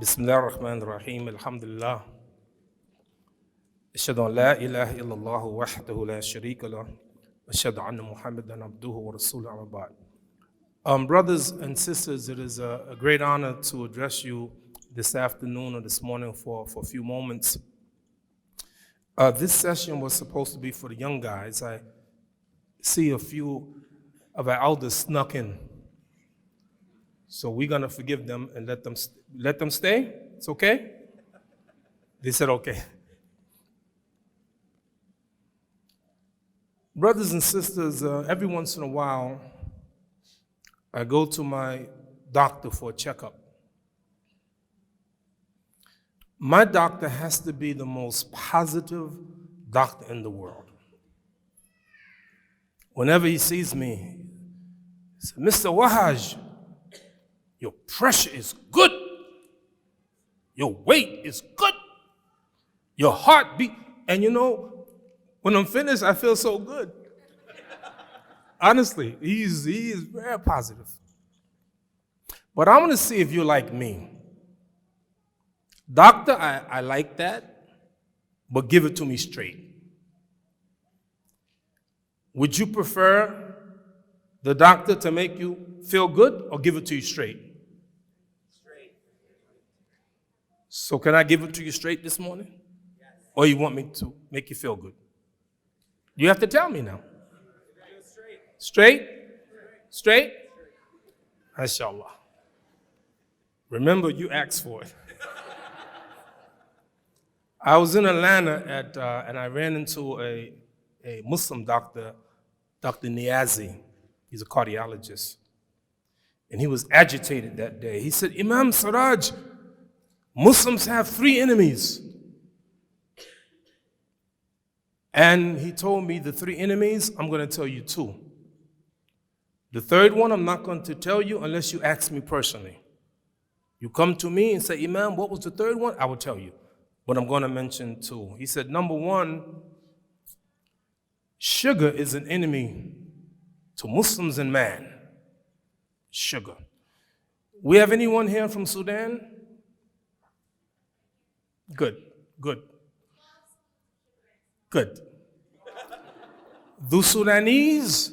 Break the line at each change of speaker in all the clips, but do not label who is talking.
بسم الله الرحمن الرحيم الحمد لله أشهد أن لا إله إلا الله وحده لا شريك له أشهد أن محمدا عبده ورسوله أما بعد. Brothers and sisters, it is a great honor to address you this afternoon or this morning for a few moments. This session was supposed to be for the young guys. I see a few of our elders snuck in. So we're going to forgive them and let them stay. It's okay? They said okay. Brothers and sisters, every once in a while, I go to my doctor for a checkup. My doctor has to be the most positive doctor in the world. Whenever he sees me, he says, Mr. Wahhaj, your pressure is good. Your weight is good. Your heartbeat. And you know, when I'm finished, I feel so good. Honestly, he is very positive. But I want to see if you're like me. Doctor, I like that, but give it to me straight. Would you prefer the doctor to make you feel good or give it to you straight? So can I give it to you straight this morning? Yes. Or you want me to make you feel good? You have to tell me now. Straight? Straight? Inshallah. Remember, you asked for it. I was in Atlanta and I ran into a Muslim doctor, Dr. Niazi. He's a cardiologist. And he was agitated that day. He said, Imam Siraj, Muslims have 3 enemies. And he told me the 3 enemies, I'm going to tell you 2. The third one, I'm not going to tell you unless you ask me personally. You come to me and say, Imam, what was the third one? I will tell you. But I'm going to mention 2. He said, number 1, sugar is an enemy to Muslims and man. Sugar. We have anyone here from Sudan? Good. The Sudanese,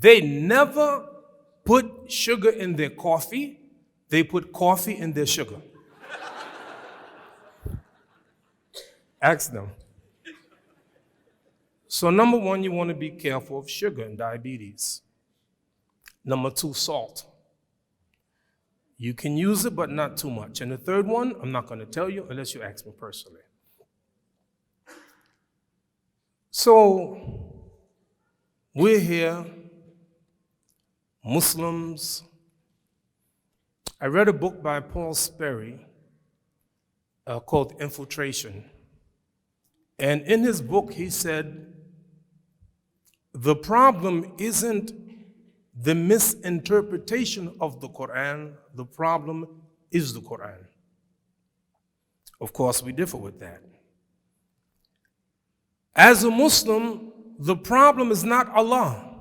they never put sugar in their coffee. They put coffee in their sugar. Ask them. So number 1, you want to be careful of sugar and diabetes. Number 2, salt. You can use it, but not too much. And the third one, I'm not going to tell you unless you ask me personally. So, we're here, Muslims. I read a book by Paul Sperry called Infiltration. And in his book, he said, the problem isn't the misinterpretation of the Quran, the problem is the Quran. Of course, we differ with that. As a Muslim, the problem is not Allah.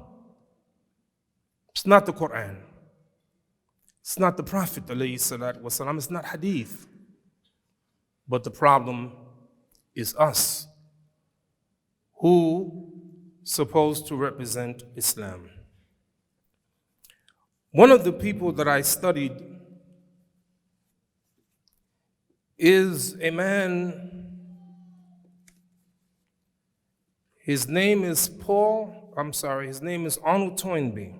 It's not the Quran. It's not the Prophet, ﷺ. It's not Hadith. But the problem is us, who supposed to represent Islam. One of the people that I studied is a man, his name is Arnold Toynbee.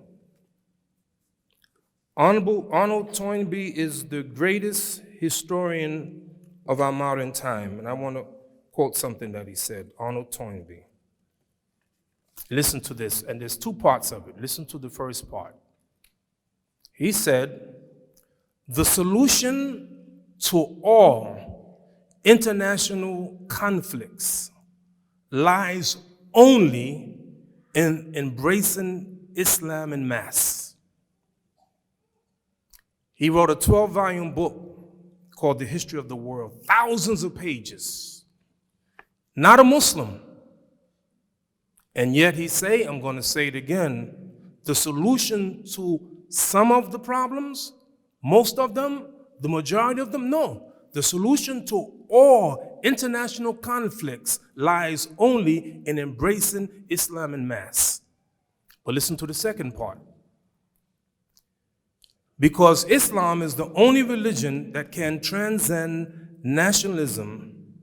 Arnold Toynbee is the greatest historian of our modern time. And I want to quote something that he said, Arnold Toynbee. Listen to this, and there's 2 parts of it. Listen to the first part. He said, the solution to all international conflicts lies only in embracing Islam en masse. He wrote a 12-volume book called The History of the World, thousands of pages. Not a Muslim. And yet he say, I'm going to say it again, the solution to some of the problems, most of them, the majority of them, no. The solution to all international conflicts lies only in embracing Islam en masse. But listen to the second part. Because Islam is the only religion that can transcend nationalism.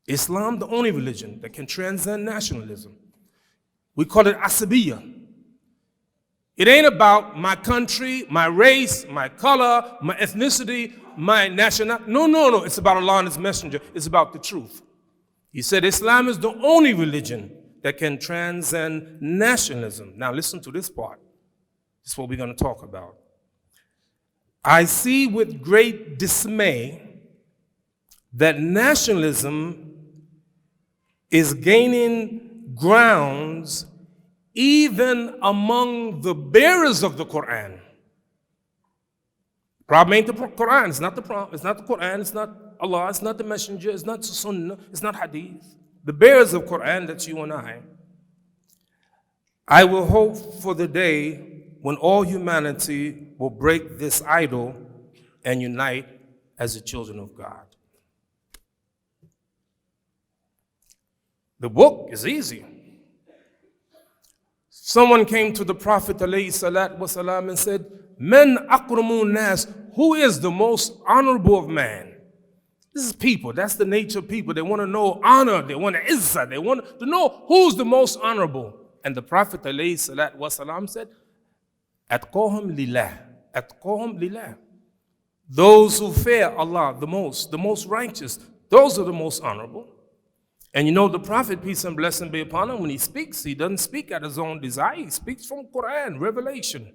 Islam, the only religion that can transcend nationalism. We call it asabiyya. It ain't about my country, my race, my color, my ethnicity, my nationality. No. It's about Allah and His Messenger. It's about the truth. He said Islam is the only religion that can transcend nationalism. Now listen to this part. This is what we're going to talk about. I see with great dismay that nationalism is gaining grounds even among the bearers of the Quran. Problem ain't the Quran, it's not the problem, it's not the Quran, it's not Allah, it's not the Messenger, it's not Sunnah, it's not Hadith. The bearers of Quran, that's you and I will hope for the day when all humanity will break this idol and unite as the children of God. The book is easy. Someone came to the Prophet ﷺ and said, Men akramun nas, who is the most honorable of man? This is people, that's the nature of people. They want to know honor, they want to izzah, they want to know who's the most honorable. And the Prophet ﷺ said, Atqahum lillah, atqahum lillah. Those who fear Allah the most righteous, those are the most honorable. And you know the Prophet, peace and blessing be upon him, when he speaks, he doesn't speak at his own desire. He speaks from Quran, revelation.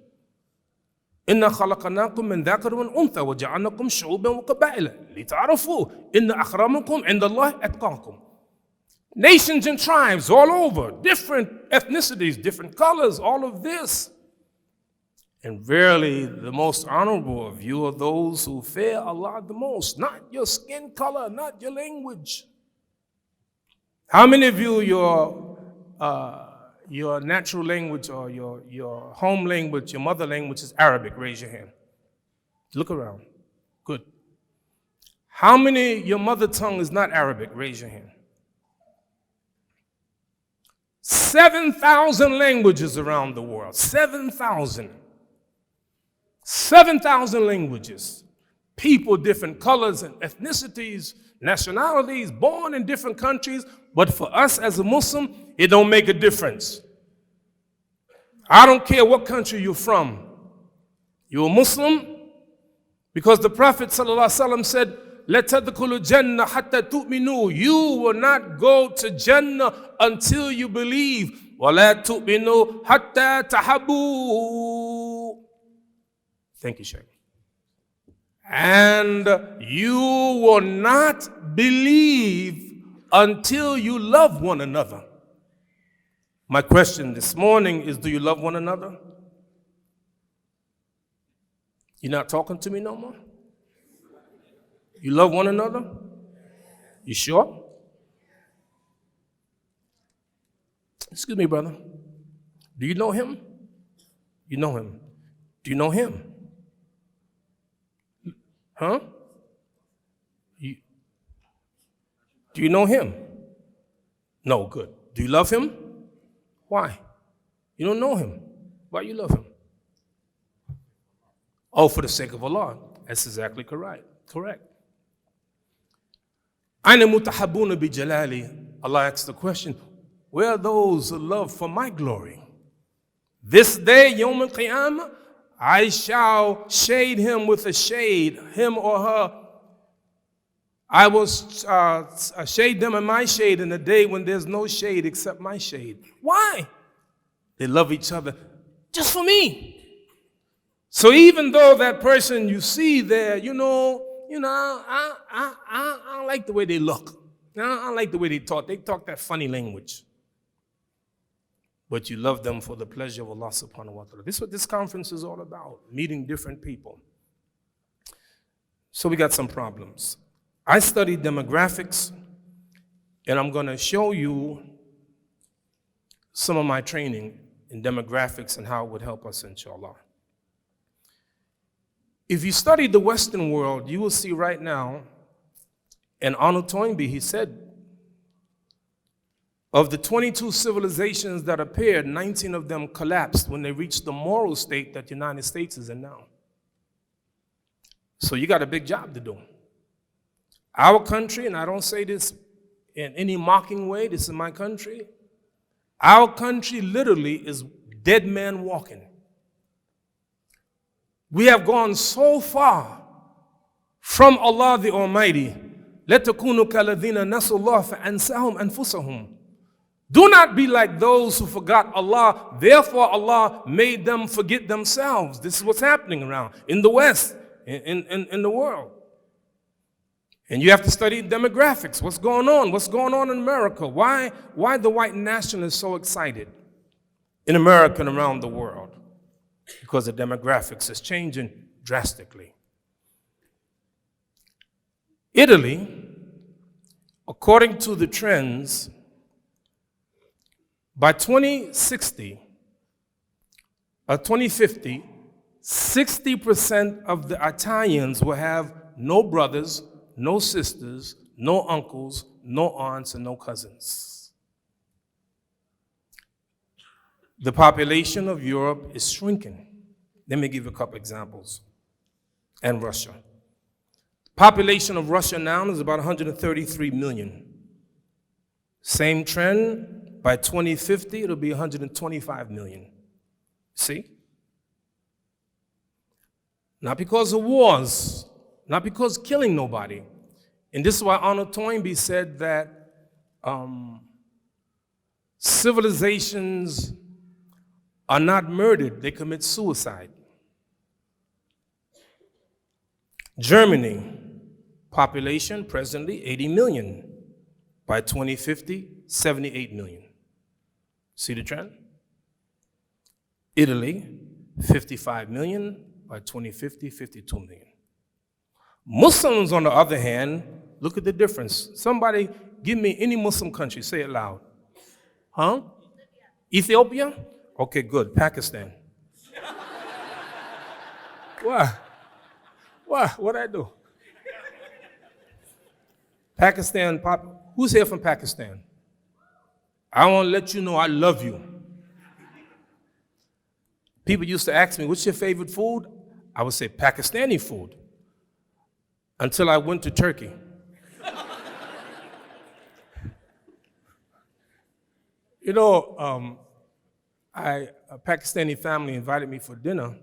إِنَّا خَلَقَنَاكُم مِّن ذَكَرٍ وَأُنثَىٰ وَجَعَلْنَاكُمْ شُعُوبًا وَقَبَائِلَ لِتَعَارَفُوا إِنَّ أَكْرَمَكُمْ عِندَ اللَّهِ أَتْقَاكُمْ. Nations and tribes all over, different ethnicities, different colors, all of this. And verily, the most honorable of you are those who fear Allah the most, not your skin color, not your language. How many of you, your natural language or your home language, your mother language is Arabic? Raise your hand. Look around. Good. How many, your mother tongue is not Arabic? Raise your hand. 7,000 languages around the world. 7,000. 7,000 languages. People, different colors and ethnicities, nationalities, born in different countries. But for us as a Muslim, it don't make a difference. I don't care what country you're from. You're a Muslim? Because the Prophet ﷺ said, لَا تَدْخُلُوا الْجَنَّةَ حَتَّى تُؤْمِنُوا. You will not go to Jannah until you believe. وَلَا تُؤْمِنُوا حَتَّى تَحَبُّوا. Thank you, Sheikh. And you will not believe until you love one another. My question this morning is, do you love one another? You're not talking to me no more? You love one another? You sure? Excuse me, brother. Do you know him? You know him. Do you know him? Huh? Do you know him? No, good. Do you love him? Why? You don't know him. Why you love him? Oh, for the sake of Allah. That's exactly correct. Aina mutahabbuna bi jalali. Allah asks the question, where are those who love for my glory? This day, Yawm al-Qiyamah, I shall shade him with a shade, him or her. I will shade them in my shade in a day when there's no shade except my shade. Why? They love each other just for me. So even though that person you see there, I don't like the way they look. I don't like the way they talk. They talk that funny language. But you love them for the pleasure of Allah subhanahu wa ta'ala. This is what this conference is all about, meeting different people. So we got some problems. I studied demographics, and I'm going to show you some of my training in demographics and how it would help us, inshallah. If you study the Western world, you will see right now, and Arnold Toynbee, he said, of the 22 civilizations that appeared, 19 of them collapsed when they reached the moral state that the United States is in now. So you got a big job to do. Our country, and I don't say this in any mocking way, this is my country. Our country literally is dead man walking. We have gone so far from Allah the Almighty. لَا تَكُونُوا كَالَّذِينَ نَسُوا اللَّهَ فَأَنْسَاهُمْ أَنفُسَهُمْ. Do not be like those who forgot Allah, therefore Allah made them forget themselves. This is what's happening around in the West, in the world. And you have to study demographics. What's going on? What's going on in America? Why the white nationalists so excited in America and around the world? Because the demographics is changing drastically. Italy, according to the trends, by 2060 or 2050, 60% of the Italians will have no brothers, no sisters, no uncles, no aunts, and no cousins. The population of Europe is shrinking. Let me give you a couple examples. And Russia. Population of Russia now is about 133 million. Same trend, by 2050, it'll be 125 million. See? Not because of wars, not because killing nobody. And this is why Arnold Toynbee said that civilizations are not murdered, they commit suicide. Germany, population presently 80 million. By 2050, 78 million. See the trend? Italy, 55 million. By 2050, 52 million. Muslims, on the other hand, look at the difference. Somebody give me any Muslim country, say it loud. Huh? Ethiopia? Okay, good. Pakistan. What? What'd I do? Pakistan, who's here from Pakistan? I want to let you know I love you. People used to ask me, what's your favorite food? I would say Pakistani food. Until I went to Turkey. You know, a Pakistani family invited me for dinner,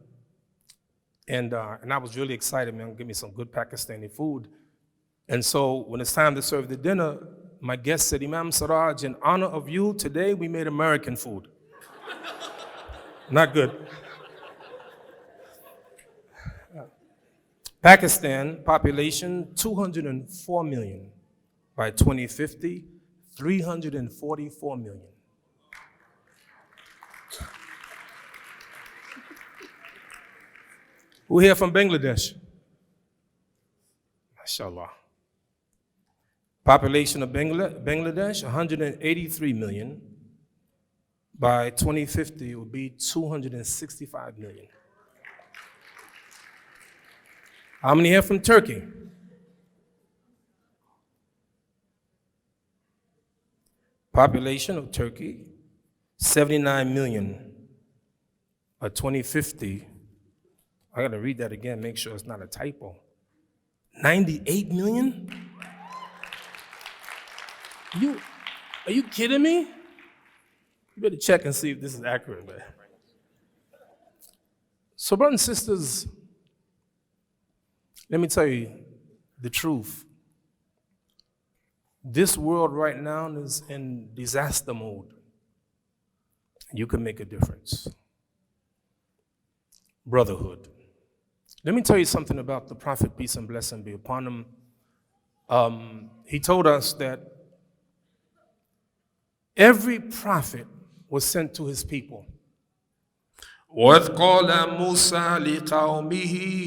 and I was really excited, man, give me some good Pakistani food. And so when it's time to serve the dinner, my guest said, Imam Siraj, in honor of you, today we made American food. Not good. Pakistan, population 204 million. By 2050, 344 million. Who here from Bangladesh? MashaAllah. Population of Bangladesh, 183 million. By 2050, it will be 265 million. How many here from Turkey? Population of Turkey, 79 million. By 2050, I gotta read that again, make sure it's not a typo. 98 million? Are you kidding me? You better check and see if this is accurate, man. So, brothers and sisters, let me tell you the truth. This world right now is in disaster mode. You can make a difference. Brotherhood. Let me tell you something about the Prophet, peace and blessing be upon him. He told us that every prophet was sent to his people. وَإِذْ قَالَ مُوسَى لِقَوْمِهِ.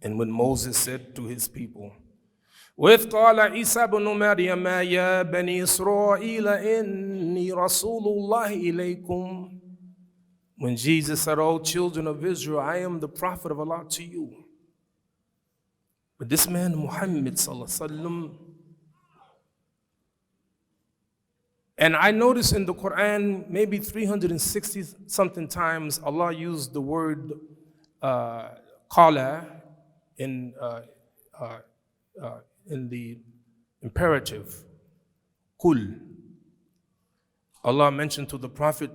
And when Moses said to his people, وَإِذْ قَالَ عِيسَى بْنُ مَرْيَمَ يَا بَنِي إِسْرَائِيلَ إِنِّي رَسُولُ اللَّهِ إِلَيْكُمْ When Jesus said, "O children of Israel, I am the prophet of Allah to you." But this man, Muhammad sallallahu alaihi wasallam, and I notice in the Quran, maybe 360 something times, Allah used the word qala in the imperative, kul. Allah mentioned to the Prophet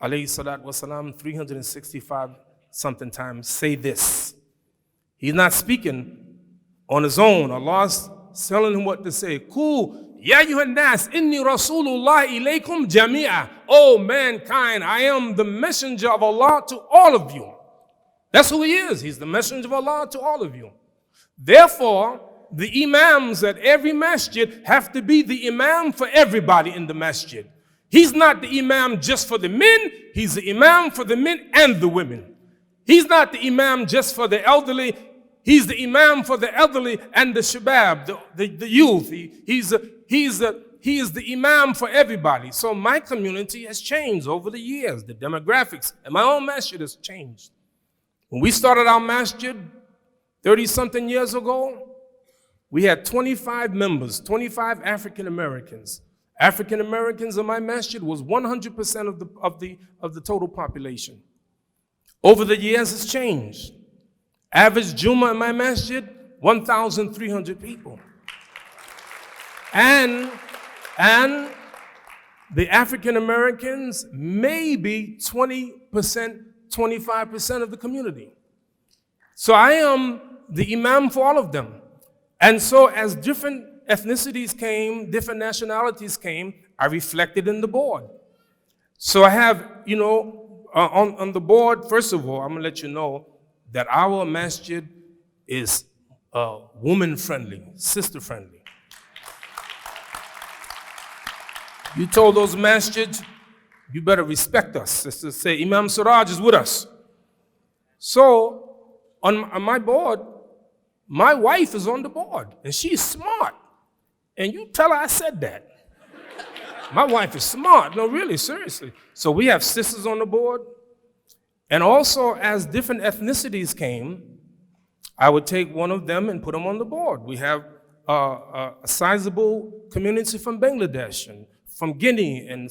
alayhi salatu wasalam 365 something times, say this. He's not speaking on his own. Allah's telling him what to say. Kul, ya ayyuhan nas, inni rasulullah ilaykum jami'a. Oh mankind, I am the messenger of Allah to all of you. That's who he is. He's the messenger of Allah to all of you. Therefore, the imams at every masjid have to be the imam for everybody in the masjid. He's not the imam just for the men, he's the imam for the men and the women. He's not the imam just for the elderly, he's the imam for the elderly and the shabab, the youth. He is the imam for everybody. So my community has changed over the years. The demographics and my own masjid has changed. When we started our masjid 30-something years ago, we had 25 members, 25 African Americans. African Americans in my masjid was 100% of the total population. Over the years, it's changed. Average Juma in my masjid, 1,300 people. And the African Americans, maybe 20%, 25% of the community. So I am the imam for all of them. And so as different ethnicities came, different nationalities came, I reflected in the board. So I have, on the board, first of all, I'm going to let you know that our masjid is woman-friendly, sister-friendly. You told those masjids, you better respect us. Sisters say, Imam Siraj is with us. So on my board, my wife is on the board, and she's smart. And you tell her I said that. My wife is smart. No, really, seriously. So we have sisters on the board. And also, as different ethnicities came, I would take one of them and put them on the board. We have a sizable community from Bangladesh and from Guinea and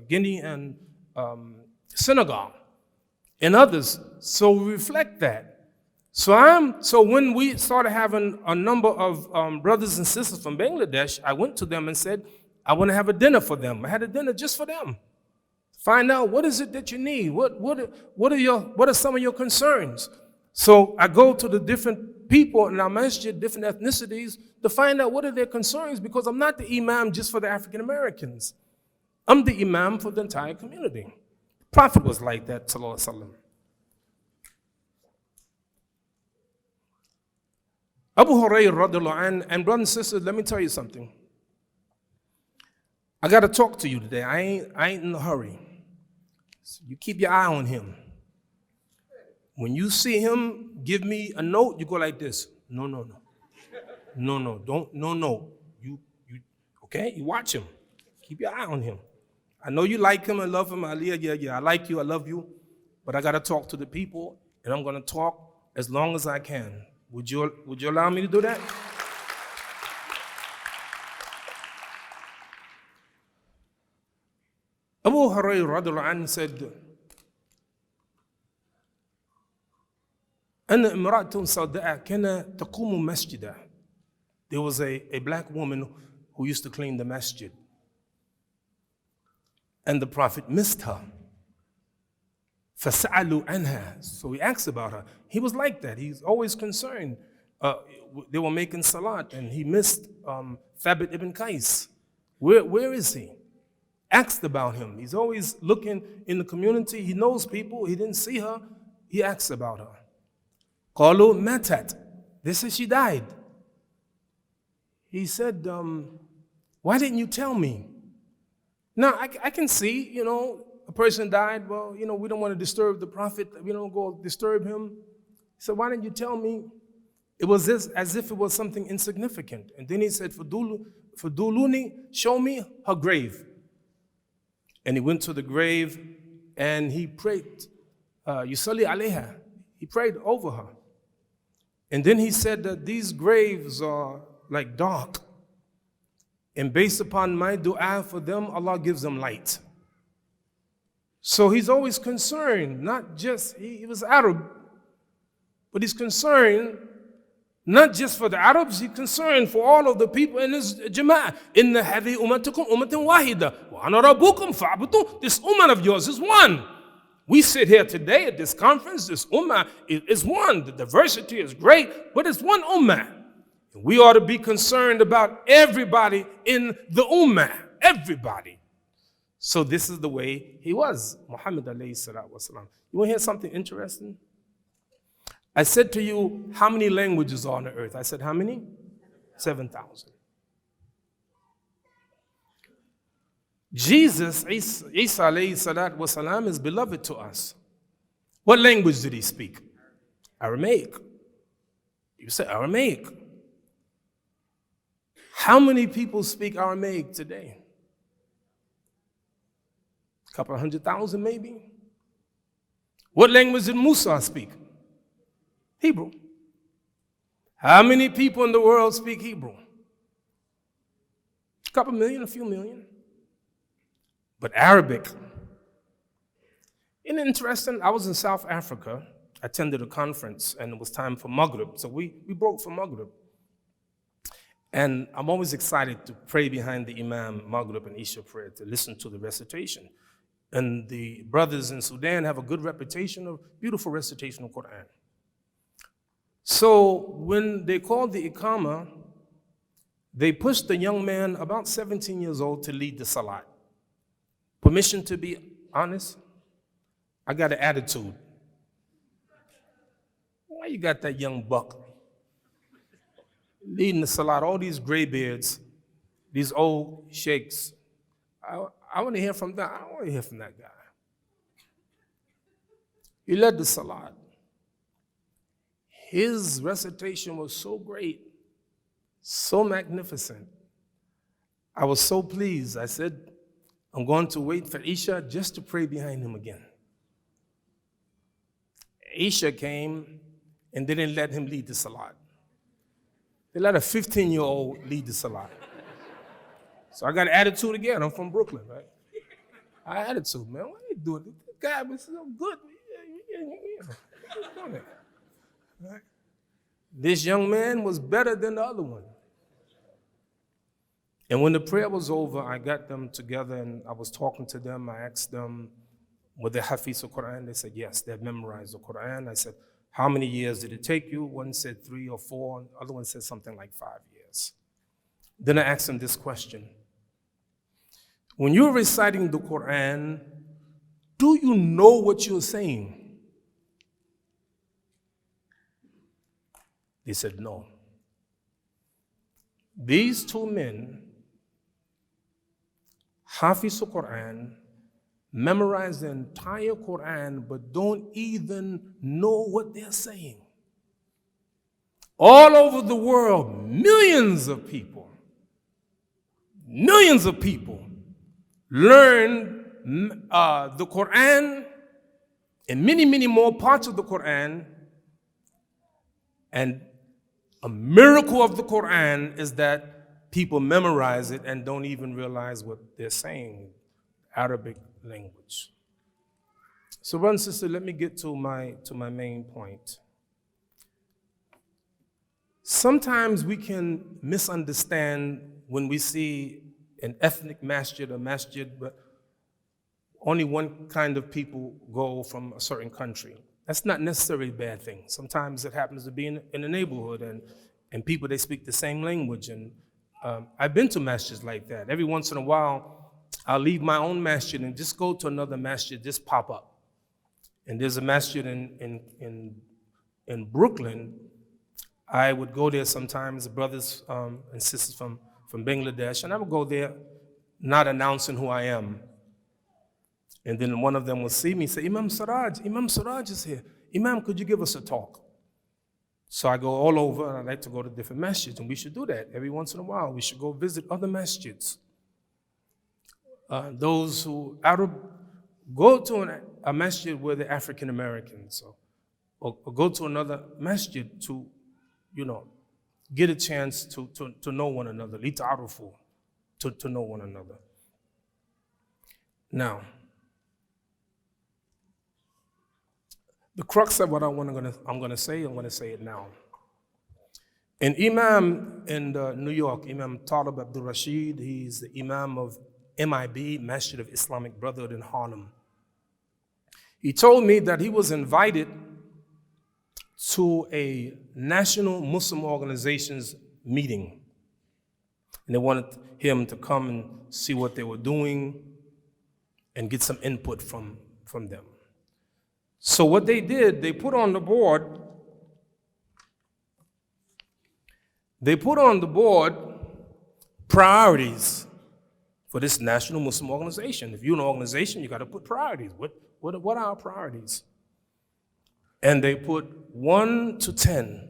Guinea and Senegal and others. So we reflect that. So when we started having a number of brothers and sisters from Bangladesh, I went to them and said, I want to have a dinner for them. I had a dinner just for them. Find out what is it that you need. What are some of your concerns? So I go to the different people in our masjid, different ethnicities, to find out what are their concerns, because I'm not the imam just for the African Americans. I'm the imam for the entire community. The Prophet was like that, sallallahu alaihi wasallam. Abu Hurairah radiallahu anh, and brothers and sisters, let me tell you something. I got to talk to you today. I ain't in a hurry. So you keep your eye on him. When you see him give me a note, you go like this. No. You okay? You watch him. Keep your eye on him. I know you like him and love him. Yeah, I like you, I love you. But I got to talk to the people, and I'm going to talk as long as I can. Would you allow me to do that? Abu Hurairah radiallahu anhu said, أن امرأة سوداء كان تقوم مسجدا. There was a black woman who used to clean the masjid. And the Prophet missed her. فَسَأَلُوا عَنْهَا. So he asked about her. He was like that. He's always concerned. They were making salat, and he missed Thabit ibn Qais. Where is he? Asked about him. He's always looking in the community. He knows people. He didn't see her. He asked about her. قالوا ماتت. They said she died. He said, why didn't you tell me? Now, I can see, a person died. Well, we don't want to disturb the Prophet. We don't go disturb him. He said, why didn't you tell me? It was as if it was something insignificant. And then he said, Faduluni, show me her grave. And he went to the grave and he prayed, Yusalli alayha. He prayed over her. And then he said that these graves are like dark. And based upon my dua for them, Allah gives them light. So he's always concerned, not just, he was Arab, but he's concerned not just for the Arabs, he's concerned for all of the people in his jama'ah. Inna hadhi ummatukum ummatan wahida wa ana rabbukum fa'budu. This ummah of yours is one. We sit here today at this conference, this ummah is one. The diversity is great, but it's one ummah. We ought to be concerned about everybody in the ummah, everybody. So this is the way he was, Muhammad alayhi salatu wasalam. You want to hear something interesting? I said to you, how many languages are on the earth? I said, how many? 7,000. Jesus, Isa alayhi salatu wasalam, is beloved to us. What language did he speak? Aramaic. You say Aramaic. How many people speak Aramaic today? A couple 100,000 maybe? What language did Musa speak? Hebrew. How many people in the world speak Hebrew? A couple million, a few million. But Arabic. And interesting, I was in South Africa, attended a conference, and it was time for Maghrib. So we broke for Maghrib. And I'm always excited to pray behind the Imam, Maghrib and Isha prayer, to listen to the recitation. And the brothers in Sudan have a good reputation of beautiful recitation of Quran. So when they called the Iqamah, they pushed the young man, about 17 years old, to lead the Salat. Permission to be honest? I got an attitude. Why you got that young buck leading the Salat, all these gray beards, these old sheikhs? I want to hear from that. I don't want to hear from that guy. He led the Salat. His recitation was so great, so magnificent. I was so pleased. I said, I'm going to wait for Isha just to pray behind him again. Isha came and they didn't let him lead the Salat. They let a 15-year-old lead the Salat. So I got an attitude again. I'm from Brooklyn, right? I had attitude, man. What are you doing? This guy was so good. Right? This young man was better than the other one. And when the prayer was over, I got them together and I was talking to them. I asked them, were they Hafiz of Quran? They said, yes, they had memorized the Quran. I said, how many years did it take you? One said 3 or 4. The other one said something like 5 years. Then I asked them this question. When you're reciting the Quran, do you know what you're saying? They said no. These two men, Hafiz of Quran, memorize the entire Quran, but don't even know what they're saying. All over the world, millions of people learn the Quran and many, many more parts of the Quran. And a miracle of the Quran is that people memorize it and don't even realize what they're saying, Arabic language. So, brother and sister, let me get to my main point. Sometimes we can misunderstand when we see an ethnic masjid or masjid, but only one kind of people go from a certain country. That's not necessarily a bad thing. Sometimes it happens to be in a neighborhood and people, they speak the same language. And I've been to masjids like that. Every once in a while, I'll leave my own masjid and just go to another masjid, just pop up. And there's a masjid in Brooklyn. I would go there sometimes, brothers and sisters from Bangladesh, and I would go there not announcing who I am. And then one of them will see me and say, Imam Siraj is here. Imam, could you give us a talk? So I go all over, and I like to go to different masjids, and we should do that every once in a while. We should go visit other masjids. those who Arab go to a masjid where they're African Americans, or go to another masjid to, get a chance to know one another, lita'arufu, to know one another. Now, the crux of what I'm going to say it now. An imam in New York, Imam Talib Abdul Rashid, he's the imam of MIB, Masjid of Islamic Brotherhood in Harlem. He told me that he was invited to a national Muslim organization's meeting. And they wanted him to come and see what they were doing and get some input from them. So what they did, they put on the board priorities for this national Muslim organization. If you're an organization, you got to put priorities. What are our priorities? And they put 1 to 10.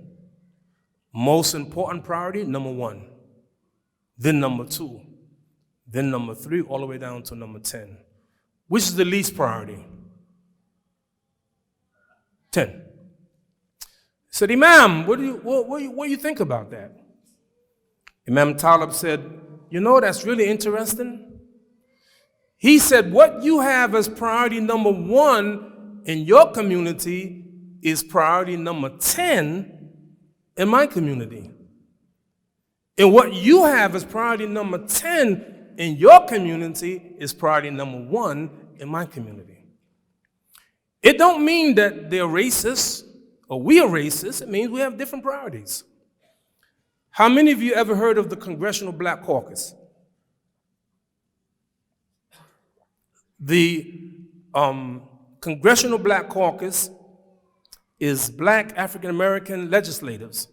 Most important priority, number 1. Then number 2. Then number 3, all the way down to number 10. Which is the least priority? 10. He said, Imam, what do you think about that? Imam Talib said, that's really interesting. He said, what you have as priority number 1 in your community is priority number 10 in my community. And what you have as priority number 10 in your community is priority number 1 in my community. It don't mean that they're racist or we are racist. It means we have different priorities. How many of you ever heard of the Congressional Black Caucus? The Congressional Black Caucus is black African American legislators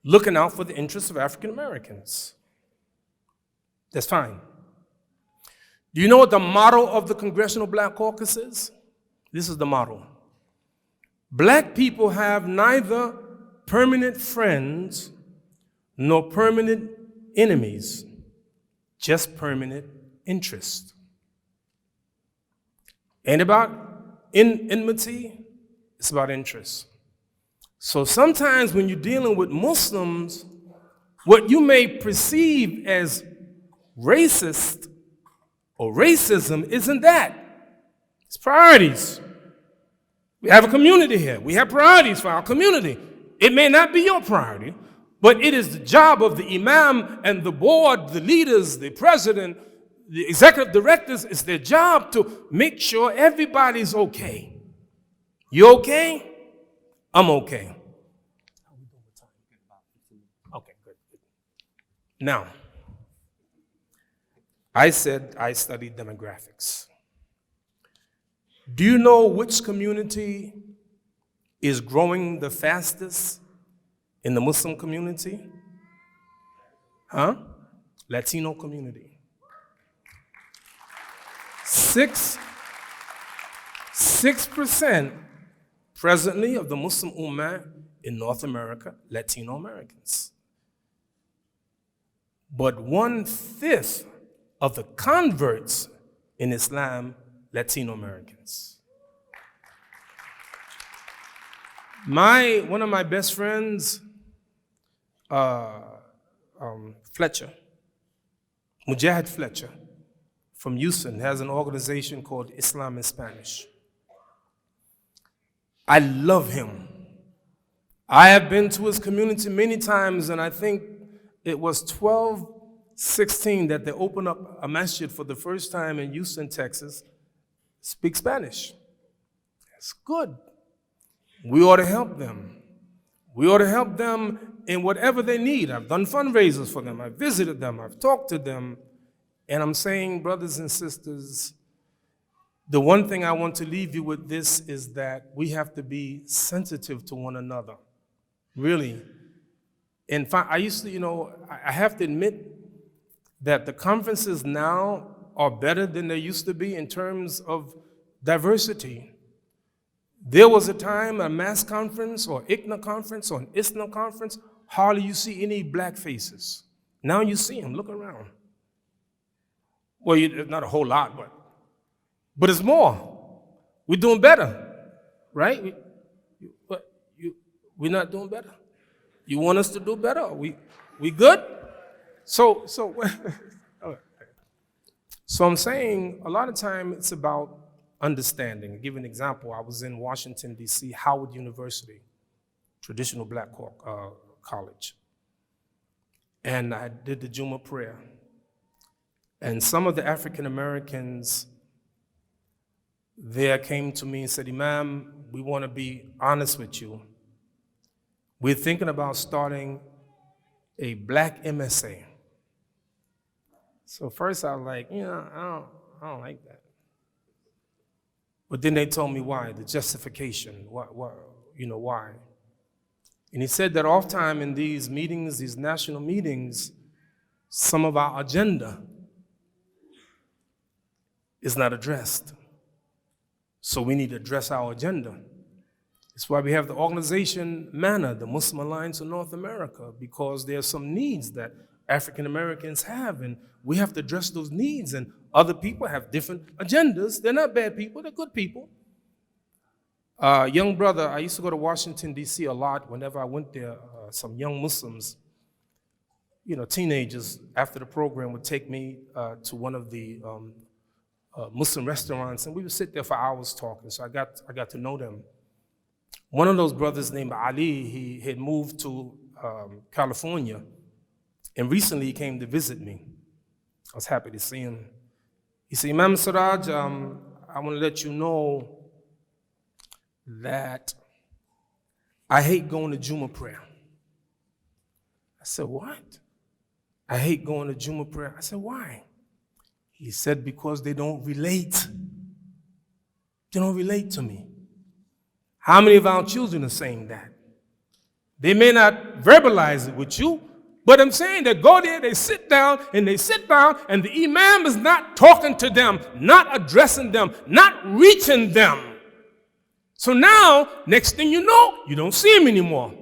looking out for the interests of African Americans. That's fine. Do you know what the motto of the Congressional Black Caucus is? This is the motto. Black people have neither permanent friends nor permanent enemies, just permanent interest. Ain't about enmity, it's about interest. So sometimes when you're dealing with Muslims, what you may perceive as racist or racism isn't that. It's priorities. We have a community here. We have priorities for our community. It may not be your priority, but it is the job of the imam and the board, the leaders, the president, the executive directors. It's their job to make sure everybody's okay. You okay? I'm okay. Okay, good. Now, I said I studied demographics. Do you know which community is growing the fastest in the Muslim community? Latino community. 6% presently of the Muslim Ummah in North America, Latino Americans. But 1/5 of the converts in Islam, Latino Americans. One of my best friends, Fletcher, Mujahid Fletcher, from Houston, has an organization called Islam in Spanish. I love him. I have been to his community many times, and I think it was 12/16 that they opened up a masjid for the first time in Houston, Texas. Speak Spanish. It's good. We ought to help them. We ought to help them in whatever they need. I've done fundraisers for them. I've visited them. I've talked to them. And I'm saying, brothers and sisters, the one thing I want to leave you with this is that we have to be sensitive to one another. Really. In fact, I have to admit that the conferences now are better than they used to be in terms of diversity. There was a time, a MAS conference or ICNA conference or an ISNA conference, hardly you see any black faces. Now you see them. Look around. Well, not a whole lot, but it's more. We're doing better, right? We're not doing better. You want us to do better? We good? So I'm saying a lot of time it's about understanding. I'll give you an example. I was in Washington, D.C., Howard University, traditional black college. And I did the Jumu'ah prayer. And some of the African Americans there came to me and said, Imam, we want to be honest with you. We're thinking about starting a black MSA. So first I was like, I don't like that. But then they told me why, the justification, why. And he said that oftentimes in these meetings, these national meetings, some of our agenda is not addressed. So we need to address our agenda. It's why we have the organization MANA, the Muslim Alliance of North America, because there are some needs that African Americans have, and we have to address those needs, and other people have different agendas. They're not bad people, they're good people. Young brother, I used to go to Washington, D.C. a lot. Whenever I went there, some young Muslims, teenagers, after the program would take me to one of the Muslim restaurants, and we would sit there for hours talking, so I got to know them. One of those brothers named Ali, he had moved to California, and recently he came to visit me. I was happy to see him. He said, Imam Siraj, I want to let you know that I hate going to Jumu'ah prayer. I said, what? I hate going to Jumu'ah prayer. I said, why? He said, because they don't relate. They don't relate to me. How many of our children are saying that? They may not verbalize it with you, but I'm saying they go there, they sit down, and the imam is not talking to them, not addressing them, not reaching them. So now, next thing you know, you don't see him anymore.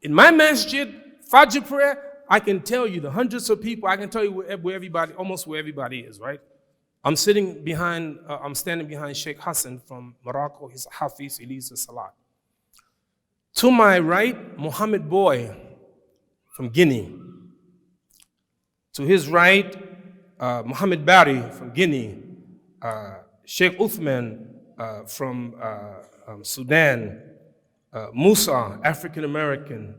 In my masjid, Fajr prayer, I can tell you the hundreds of people, I can tell you where everybody, almost where everybody is, right? I'm standing behind Sheikh Hassan from Morocco. He's a Hafiz, he leads the Salat. To my right, Muhammad Boy from Guinea. To his right, Muhammad Bari from Guinea. Sheikh Uthman from Sudan. Musa, African American.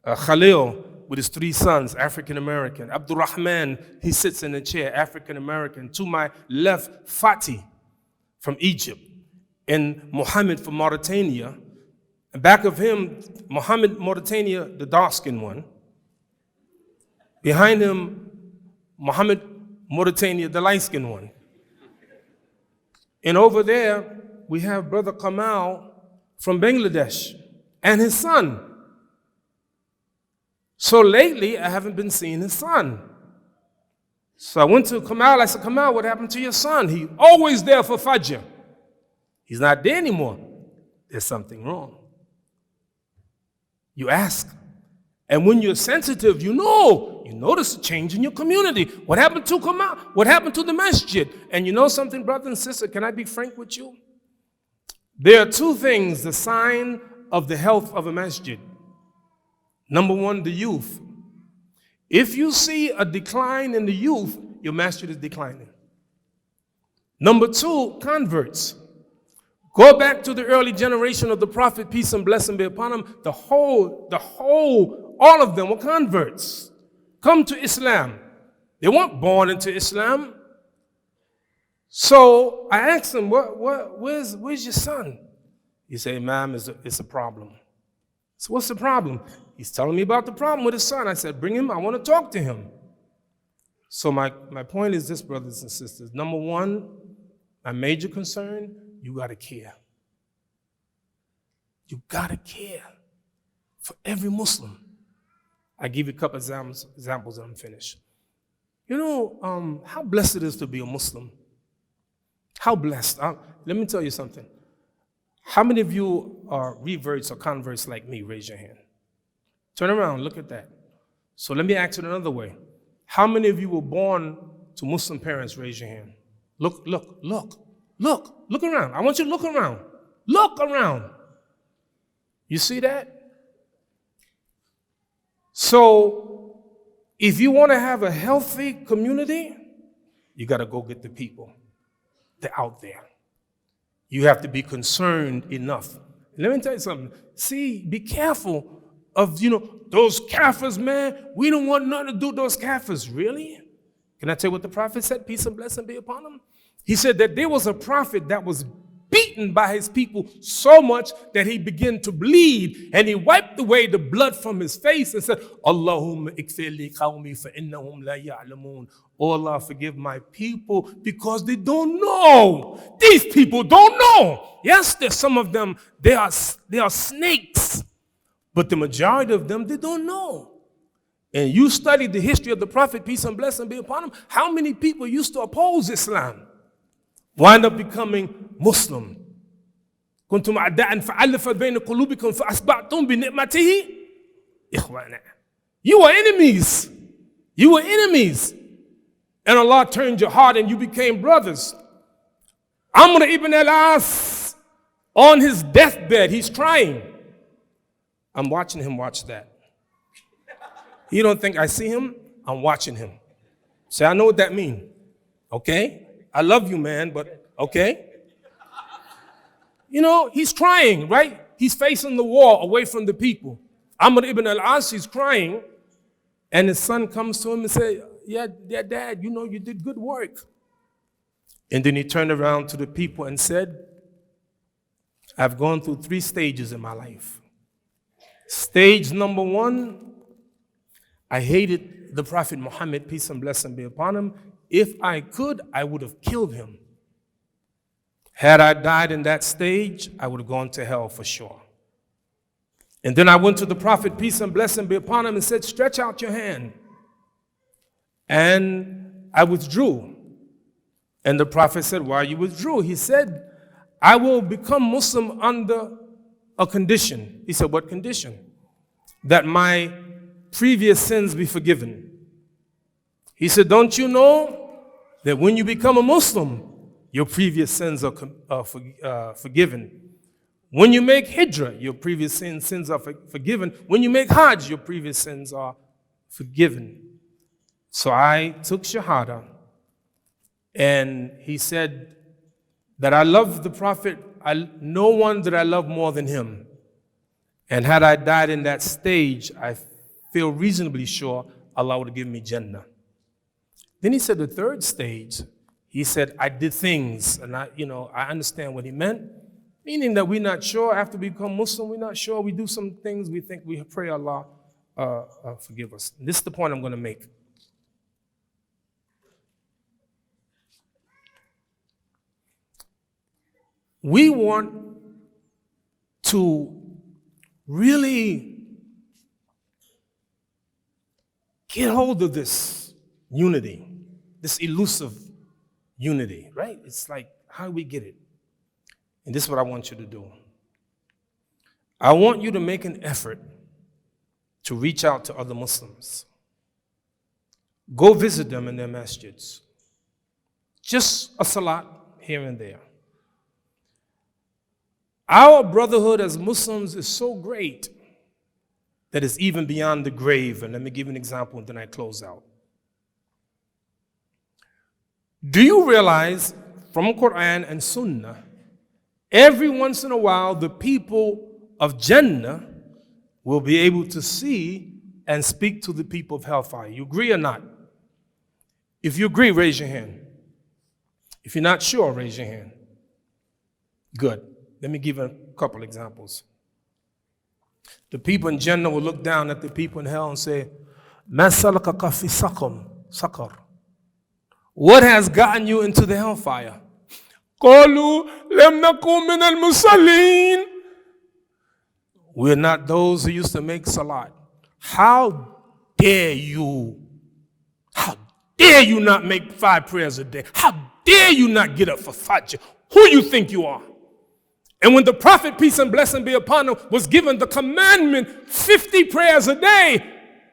Khalil, with his 3 sons, African American. Abdul Rahman, he sits in a chair, African American. To my left, Fatih from Egypt, and Muhammad from Mauritania. And back of him, Muhammad Mauritania, the dark-skinned one. Behind him, Muhammad Mauritania, the light-skinned one. And over there, we have Brother Kamal from Bangladesh and his son. So lately, I haven't been seeing his son. So I went to Kamal, I said, Kamal, what happened to your son? He's always there for Fajr. He's not there anymore. There's something wrong. You ask. And when you're sensitive, you notice a change in your community. What happened to Kamal? What happened to the masjid? And you know something, brother and sister, can I be frank with you? There are 2 things, the sign of the health of a masjid. Number 1, the youth. If you see a decline in the youth, your masjid is declining. Number 2, converts. Go back to the early generation of the Prophet, peace and blessing be upon him. All of them were converts. Come to Islam. They weren't born into Islam. So I asked him, where's your son? He said, Imam, it's a problem. So what's the problem? He's telling me about the problem with his son. I said, bring him, I want to talk to him. So my point is this, brothers and sisters. Number 1, my major concern, you got to care. You got to care for every Muslim. I give you a couple examples and I'm finished. You know how blessed it is to be a Muslim. How blessed. Let me tell you something. How many of you are reverts or converts like me? Raise your hand. Turn around, look at that. So let me ask it another way. How many of you were born to Muslim parents, raise your hand. Look around. I want you to look around. Look around. You see that? So, if you want to have a healthy community, you got to go get the people. They're out there. You have to be concerned enough. Let me tell you something. See, be careful of, those kafirs, man. We don't want nothing to do with those kafirs. Really? Can I tell you what the prophet said? Peace and blessing be upon him. He said that there was a prophet that was beaten by his people so much that he began to bleed, and he wiped away the blood from his face and said, Allahumma ikfir li qawmi fa innahum la ya'lamun. Oh Allah, forgive my people because they don't know. These people don't know. Yes, there's some of them, they are snakes, but the majority of them, they don't know. And you study the history of the Prophet, peace and blessing be upon him, how many people used to oppose Islam wind up becoming Muslim? كنتم أعداء فألف بين قلوبكم فأصبحتم بنعمته إخوانا. You were enemies. You were enemies. And Allah turned your heart and you became brothers. Amr ibn al-As, on his deathbed, he's crying. I'm watching him watch that. You don't think I see him? I'm watching him. Say, I know what that means. Okay? I love you, man, but okay? He's crying, right? He's facing the wall away from the people. Amr ibn al-As, he's crying, and his son comes to him and says, yeah, Dad, you did good work. And then he turned around to the people and said, I've gone through 3 stages in my life. Stage number 1, I hated the Prophet Muhammad, peace and blessing be upon him. If I could, I would have killed him. Had I died in that stage, I would have gone to hell for sure. And then I went to the Prophet, peace and blessing be upon him, and said, stretch out your hand. And I withdrew. And the Prophet said, why you withdrew? He said, I will become Muslim under a condition. He said, what condition? That my previous sins be forgiven. He said, don't you know that when you become a Muslim, your previous sins are forgiven? When you make hijrah, your previous sins are forgiven. When you make hajj, your previous sins are forgiven. So I took shahada, and he said that I love the Prophet, no one that I love more than him. And had I died in that stage, I feel reasonably sure Allah would give me Jannah. Then he said the 3rd stage, he said, I did things, and I understand what he meant, meaning that we're not sure after we become Muslim, we're not sure, we do some things, we think we pray Allah forgive us. And this is the point I'm going to make. We want to really get hold of this unity, this elusive unity, right? It's like, how do we get it? And this is what I want you to do. I want you to make an effort to reach out to other Muslims. Go visit them in their masjids. Just a salat here and there. Our brotherhood as Muslims is so great that it's even beyond the grave. And let me give you an example and then I close out. Do you realize from Quran and Sunnah, every once in a while the people of Jannah will be able to see and speak to the people of hellfire? You agree or not? If you agree, raise your hand. If you're not sure, raise your hand. Good. Let me give a couple examples. The people in Jannah will look down at the people in hell and say, مَا سَلَكَكَ فِي سَقَرٍ. What has gotten you into the hellfire? قَالُوا لَمْ نَكُن مِنَ الْمُصَلِّينَ. We're not those who used to make salat. How dare you? How dare you not make 5 prayers a day? How dare you not get up for Fajr? Who you think you are? And when the Prophet, peace and blessing be upon him, was given the commandment, 50 prayers a day,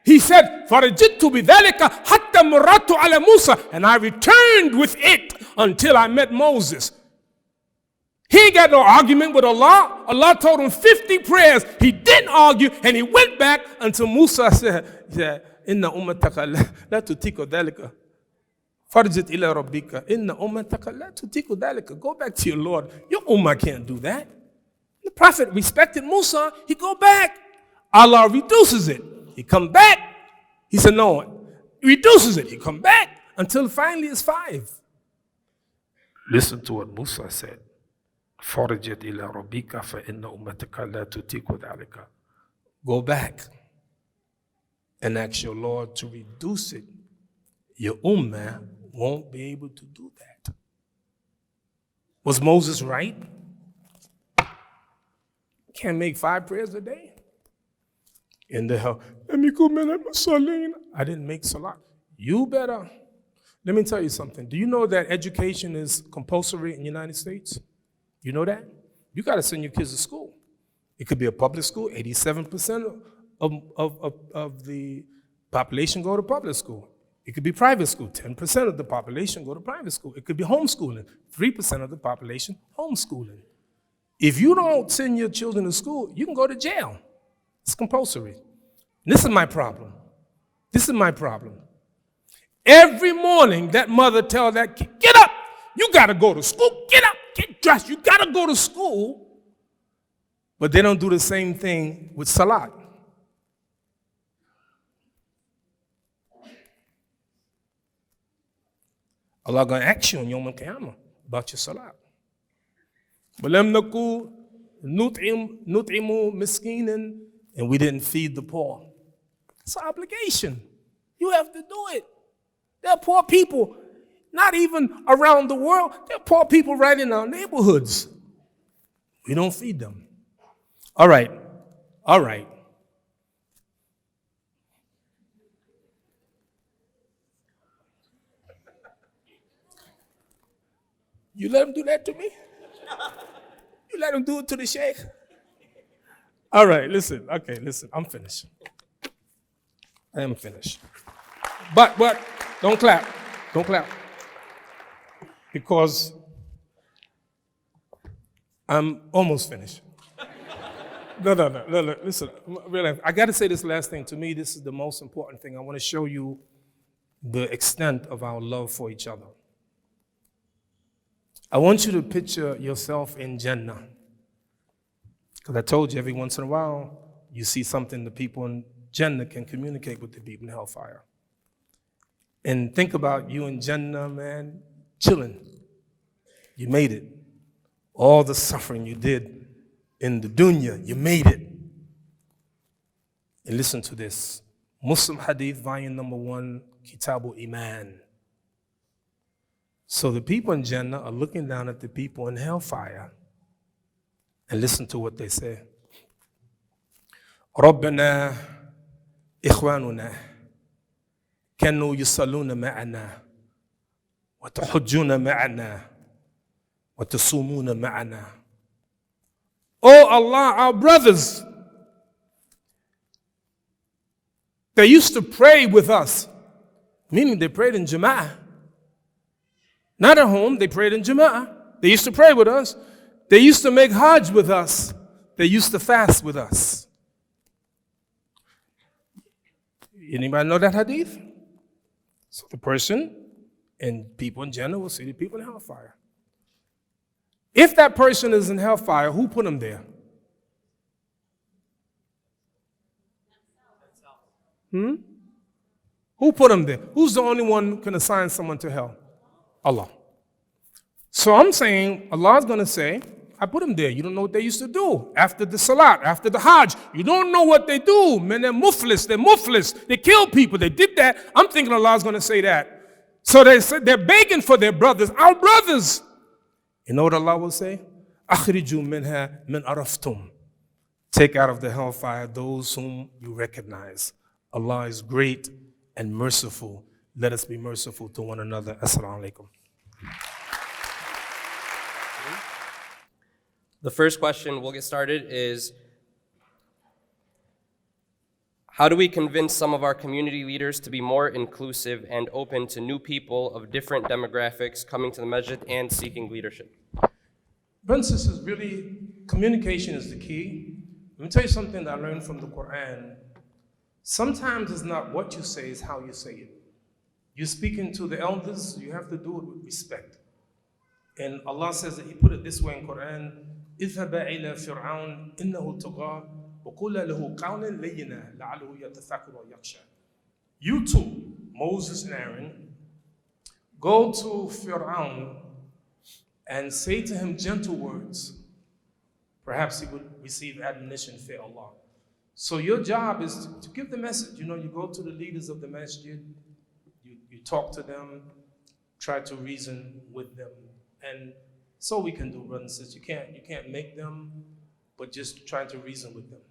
He said, فَرَجِدْتُ بِذَلِكَ حَتَّى مُرَدْتُ عَلَى مُوسَى. And I returned with it until I met Moses. He ain't got no argument with Allah. Allah told him 50 prayers. He didn't argue, and he went back until Musa said, إِنَّ أُمَّتَكَ لَا تُتِيكُ ذَلِكَ فَرْجِتْ إِلَىٰ رَبِّكَ إِنَّ أُمَّتَكَ لَا تُتِيكُ ذَلِكَ. Go back to your Lord. Your ummah can't do that. The Prophet respected Musa. He go back. Allah reduces it. He come back. He said, no. He reduces it. He come back until finally it's 5. Listen to what Musa said. فَرْجِتْ إِلَىٰ رَبِّكَ فَإِنَّ أُمَّتَكَ لَا تُتِيكُ ذَلِكَ. Go back and ask your Lord to reduce it. Your ummah won't be able to do that. Was Moses right? Can't make 5 prayers a day. In the hell, I didn't make salah. You better. Let me tell you something. Do you know that education is compulsory in the United States? You know that? You got to send your kids to school. It could be a public school. 87% of the population go to public school. It could be private school. 10% of the population go to private school. It could be homeschooling. 3% of the population homeschooling. If you don't send your children to school, you can go to jail. It's compulsory. This is my problem. This is my problem. Every morning, that mother tells that kid, get up. You got to go to school. Get up. Get dressed. You got to go to school. But they don't do the same thing with salat. Allah going to ask you on Yom Al-Qiyamah about your salat. وَلَمْ نَكُوا نُطْعِمُ مِسْكِينًا. And we didn't feed the poor. It's an obligation. You have to do it. There are poor people, not even around the world. There are poor people right in our neighborhoods. We don't feed them. All right. All right. You let them do that to me? You let them do it to the sheikh? All right, listen. Okay, listen. I'm finished. I am finished. But don't clap. Don't clap. Because I'm almost finished. No. Listen, really, I got to say this last thing. To me, this is the most important thing. I want to show you the extent of our love for each other. I want you to picture yourself in Jannah. Because I told you every once in a while, you see something the people in Jannah can communicate with the people in hellfire. And think about you in Jannah, man, chilling. You made it. All the suffering you did in the dunya, you made it. And listen to this. Muslim Hadith, volume number 1, Kitabul Iman. So the people in Jannah are looking down at the people in hellfire. And listen to what they say. ربنا إخواننا كانوا يصلون معنا وتحجون معنا وتصومون معنا. Oh Allah, our brothers, they used to pray with us, meaning they prayed in Jama'ah. Not at home, they prayed in Jama'ah. They used to pray with us. They used to make Hajj with us. They used to fast with us. Anybody know that hadith? So the person and people in Jannah will see the people in hellfire. If that person is in hellfire, who put him there? Who put him there? Who's the only one who can assign someone to hell? Allah. So I'm saying, Allah's going to say, I put them there. You don't know what they used to do after the salat, after the hajj. You don't know what they do. Man, they're muflis. They kill people. They did that. I'm thinking Allah's going to say that. So they said they're begging for their brothers, our brothers. You know what Allah will say? Akhriju minha min araftum. Take out of the hellfire those whom you recognize. Allah is great and merciful. Let us be merciful to one another. Assalamu alaikum.
The first question we'll get started is, How do we convince some of our community leaders to be more inclusive and open to new people of different demographics coming to the masjid and seeking leadership?
Brothers and sisters, really, communication is the key. Let me tell you something that I learned from the Quran. Sometimes it's not what you say, it's how you say it. You're speaking to the elders, you have to do it with respect. And Allah says that He put it this way in Quran, اذهب إلى فرعون إنه طغى وقل له قولا لينا لعله يتذكر ويخشى. You two, Moses and Aaron, go to Fir'aun and say to him gentle words. Perhaps he would receive admonition for Allah. So your job is to give the message. You know, you go to the leaders of the masjid, you talk to them, try to reason with them. And so we can do, brothers and sisters. You can't make them, but just try to reason with them.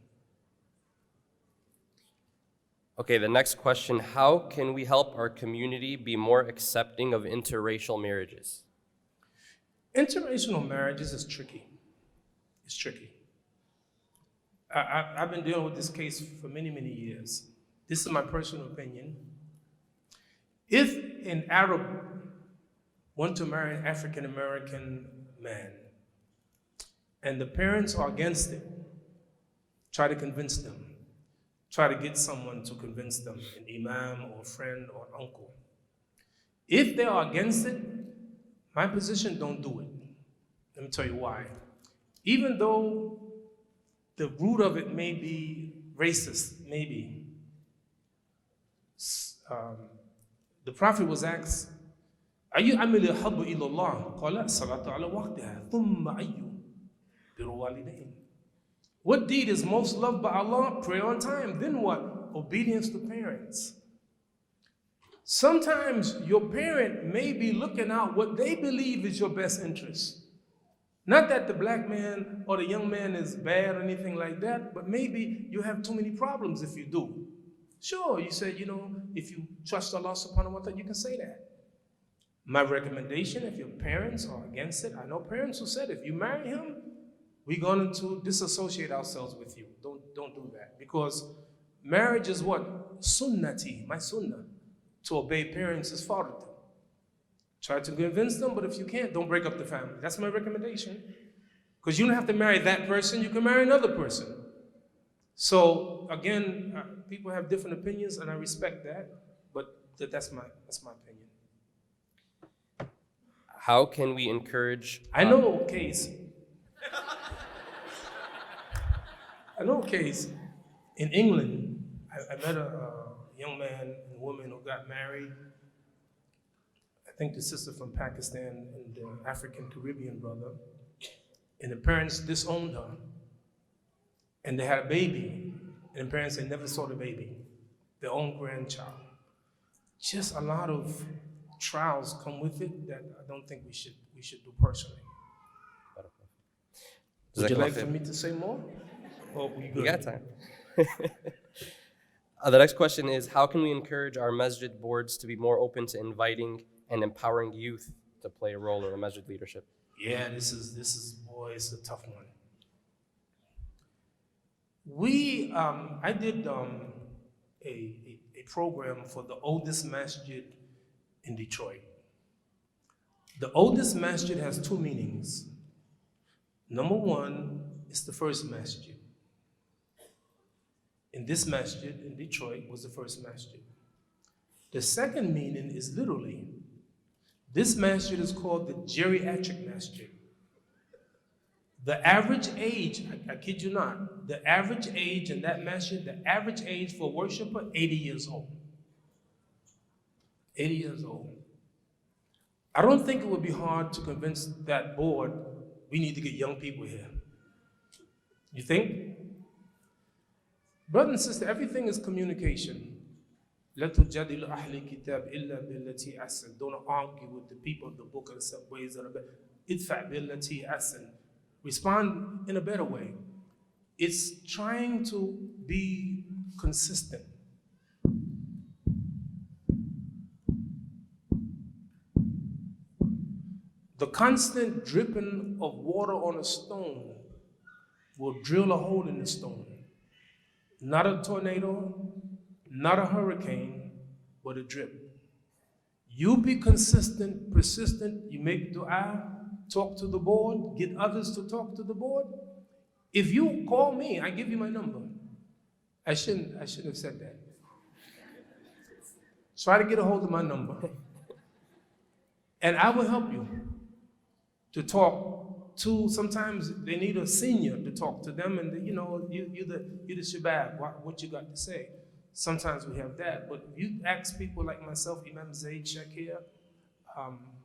Okay, the next question, how can we help our community be more accepting of interracial marriages?
Interracial marriages is tricky. It's tricky. I've been dealing with this case for many, many years. This is my personal opinion. If an Arab want to marry an African American man and the parents are against it, try to convince them. Try to get someone to convince them, an imam or a friend or an uncle. If they are against it, my position, don't do it. Let me tell you why. Even though the root of it may be racist, maybe. The Prophet was asked, أَيُّ عَمِلِ أَحَبُّ إِلَى اللَّهِ قَالَ الصَّلَاةُ عَلَى وَقْتِهَا ثُمَّ أَيُّ بِالْوَالِدَيْنِ. What deed is most loved by Allah? Pray on time. Then what? Obedience to parents. Sometimes your parent may be looking out what they believe is your best interest. Not that the black man or the young man is bad or anything like that, but maybe you have too many problems if you do. Sure, you say, if you trust Allah subhanahu wa ta'ala, you can say that. My recommendation, if your parents are against it, I know parents who said, if you marry him, we're going to disassociate ourselves with you. Don't do that. Because marriage is what? Sunnati, my sunnah. To obey parents is fardh. Try to convince them, but if you can't, don't break up the family. That's my recommendation. Because you don't have to marry that person, you can marry another person. So again, people have different opinions and I respect that, but that's my opinion.
How can we encourage...
I know a case in England. I met a young man and woman who got married. I think the sister from Pakistan and the African Caribbean brother. And the parents disowned her. And they had a baby. And the parents, they never saw the baby, their own grandchild. Just a lot of trials come with it that I don't think we should do personally. Would you like for me to say more? Or we good?
You got time. The next question is, how can we encourage our masjid boards to be more open to inviting and empowering youth to play a role in the masjid leadership?
Yeah, this is boy, it's a tough one. I did a program for the oldest masjid in Detroit. The oldest masjid has two meanings. Number one, it's the first masjid. And this masjid in Detroit was the first masjid. The second meaning is literally, this masjid is called the Geriatric Masjid. The average age, I kid you not, the average age in that masjid, the average age for a worshiper, 80 years old. 80 years old. I don't think it would be hard to convince that board, we need to get young people here. You think? Brother and sister, everything is communication. Don't argue with the people of the book in some ways that are better. Respond in a better way. It's trying to be consistent. The constant dripping of water on a stone will drill a hole in the stone. Not a tornado, not a hurricane, but a drip. You be consistent, persistent, you make dua, talk to the board, get others to talk to the board. If you call me, I give you my number. I shouldn't have said that. Try to get a hold of my number. And I will help you to talk to, sometimes they need a senior to talk to them, and you're the shabab, what you got to say. Sometimes we have that, but if you ask people like myself, Imam Zaid Shakir,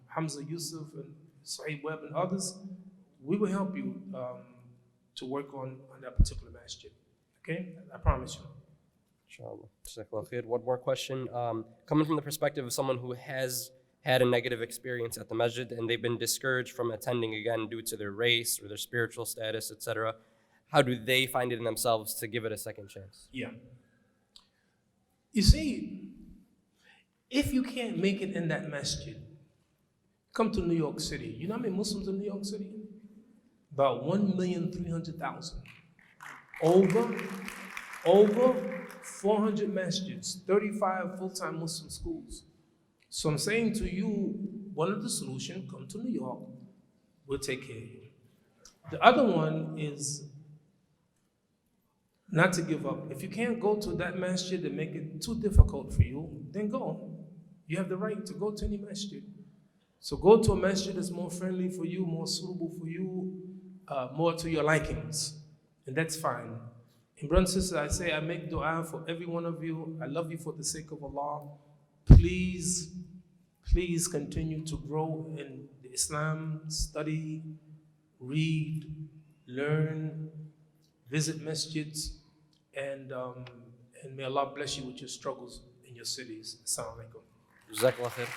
Hamza Yusuf, and Sahib Webb, and others, we will help you to work on that particular masjid. Okay? I promise you.
Inshallah. Jazakallah khair. One more question. Coming from the perspective of someone who has had a negative experience at the masjid and they've been discouraged from attending again due to their race or their spiritual status, etc., how do they find it in themselves to give it a second chance?
Yeah. You see, if you can't make it in that masjid, come to New York City. You know how many Muslims in New York City? About 1,300,000. Over 400 masjids, 35 full-time Muslim schools. So I'm saying to you, one of the solutions, come to New York, we'll take care of you. The other one is not to give up. If you can't go to that masjid and make it too difficult for you, then go. You have the right to go to any masjid. So go to a masjid that's more friendly for you, more suitable for you, more to your likings, and that's fine. And brothers and sisters, I say I make dua for every one of you. I love you for the sake of Allah. Please continue to grow in Islam, study, read, learn, visit masjids, and may Allah bless you with your struggles in your cities. Assalamu alaikum.
Jazakallah khair.